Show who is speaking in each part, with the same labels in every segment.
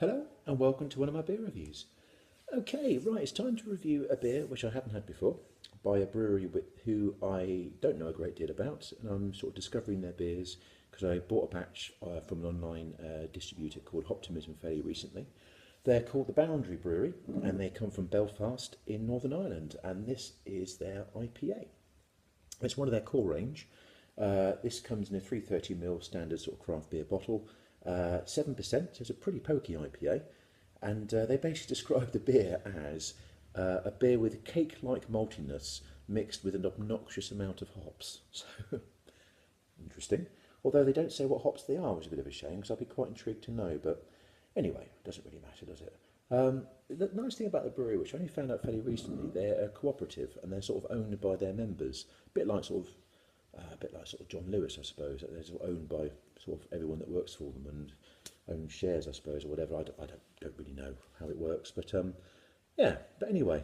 Speaker 1: Hello and welcome to one of my beer reviews. Okay, right, it's time to review a beer which I haven't had before by a brewery who I don't know a great deal about, and I'm sort of discovering their beers because I bought a batch from an online distributor called Hoptimism fairly recently. They're called the Boundary Brewery and they come from Belfast in Northern Ireland, and this is their IPA. It's one of their core range. This comes in a 330ml standard sort of craft beer bottle, 7%, so it's a pretty pokey IPA. And they basically describe the beer as a beer with cake-like maltiness mixed with an obnoxious amount of hops. So, interesting. Although they don't say what hops they are, which is a bit of a shame, because I'd be quite intrigued to know. But anyway, it doesn't really matter, does it? The nice thing about the brewery, which I only found out fairly recently, they're a cooperative and they're sort of owned by their members, a bit like sort of John Lewis, I suppose. They're sort of owned by sort of everyone that works for them and own shares, I suppose, or whatever. I don't really know how it works, but yeah. But anyway,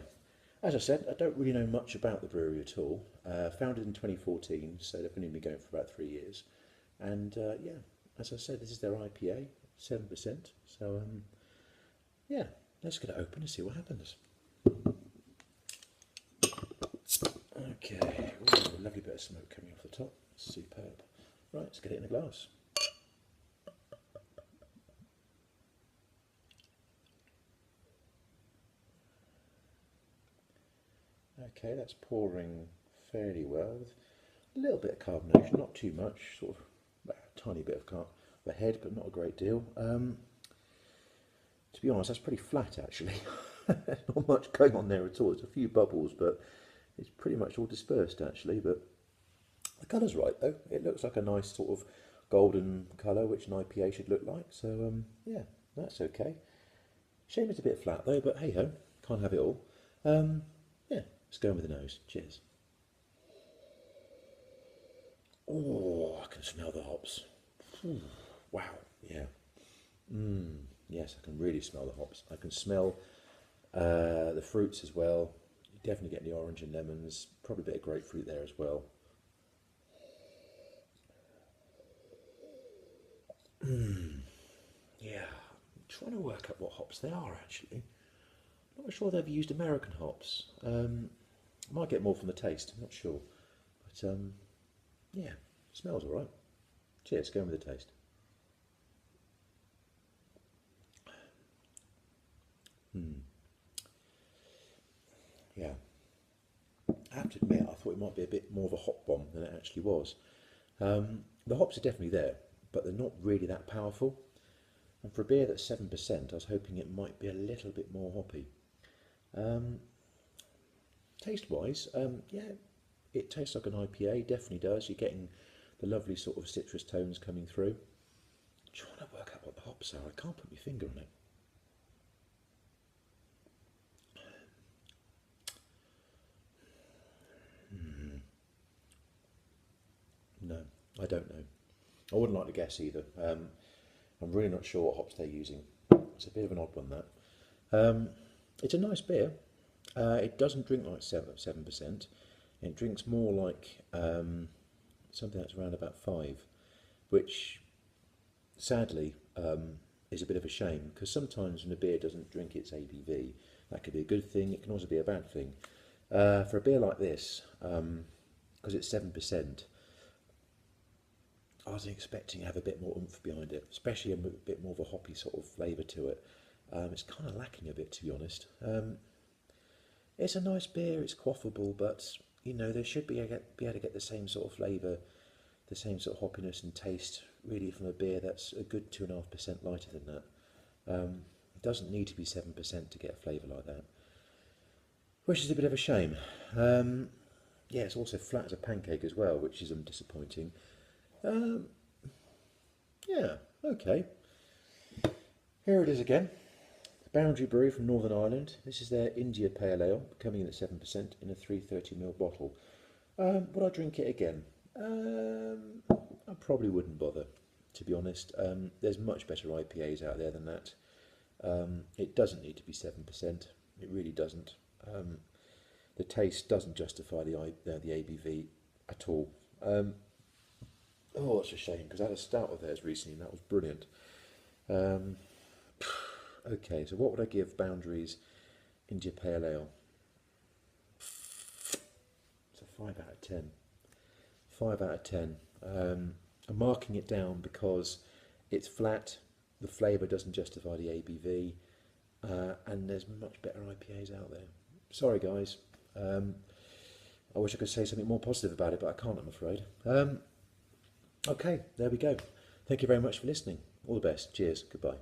Speaker 1: as I said, I don't really know much about the brewery at all. Founded in 2014, so they've only been going for about 3 years. And yeah, as I said, this is their IPA, 7%. So yeah, let's get it open and see what happens. Okay, ooh, a lovely bit of smoke coming off the top. Superb. Right, let's get it in a glass. Okay, that's pouring fairly well with a little bit of carbonation, not too much, sort of a tiny bit of a head, but not a great deal. To be honest, that's pretty flat actually. Not much going on there at all. There's a few bubbles, but it's pretty much all dispersed actually. But the colour's right though. It looks like a nice sort of golden colour, which an IPA should look like. So yeah, that's okay. Shame it's a bit flat though, but hey ho, can't have it all. Yeah, let's go in with the nose. Cheers. Oh, I can smell the hops. Ooh, wow, yeah. Yes, I can really smell the hops. I can smell the fruits as well. You definitely get the orange and lemons. Probably a bit of grapefruit there as well. Yeah, I'm trying to work out what hops they are actually. I'm not sure they've used American hops. I might get more from the taste. I'm not sure, but yeah, smells all right. Cheers. Going with the taste. Yeah, I have to admit, I thought it might be a bit more of a hop bomb than it actually was. The hops are definitely there, but they're not really that powerful. And for a beer that's 7%, I was hoping it might be a little bit more hoppy. Um, Taste wise, yeah, it tastes like an IPA, definitely does. You're getting the lovely sort of citrus tones coming through. I'm trying to work out what the hops are. I can't put my finger on it. No, I don't know. I wouldn't like to guess either. I'm really not sure what hops they're using. It's a bit of an odd one, that. It's a nice beer. It doesn't drink like 7%. It drinks more like something that's around about 5, which sadly is a bit of a shame because sometimes when a beer doesn't drink its ABV, that could be a good thing. It can also be a bad thing. For a beer like this, because it's 7%, I was expecting to have a bit more oomph behind it, especially a bit more of a hoppy sort of flavour to it. It's kind of lacking a bit, to be honest. It's a nice beer, it's quaffable, but you know they should be able to get the same sort of flavour, the same sort of hoppiness and taste, really, from a beer that's a good 2.5% lighter than that. It doesn't need to be 7% to get a flavour like that, which is a bit of a shame. Yeah, it's also flat as a pancake as well, which is disappointing. Um, yeah, okay. Here it is again. Boundary Brewery from Northern Ireland. This is their India Pale Ale, coming in at 7% in a 330ml bottle. Would I drink it again? I probably wouldn't bother, to be honest. There's much better IPAs out there than that. It doesn't need to be 7%. It really doesn't. The taste doesn't justify the ABV at all. Oh, it's a shame because I had a stout of theirs recently and that was brilliant. Um, Okay, so what would I give Boundaries India Pale Ale? It's a 5 out of 10. 5 out of 10. I'm marking it down because it's flat, the flavour doesn't justify the ABV, and there's much better IPAs out there. Sorry, guys. I wish I could say something more positive about it, but I can't, I'm afraid. Okay, there we go. Thank you very much for listening. All the best. Cheers. Goodbye.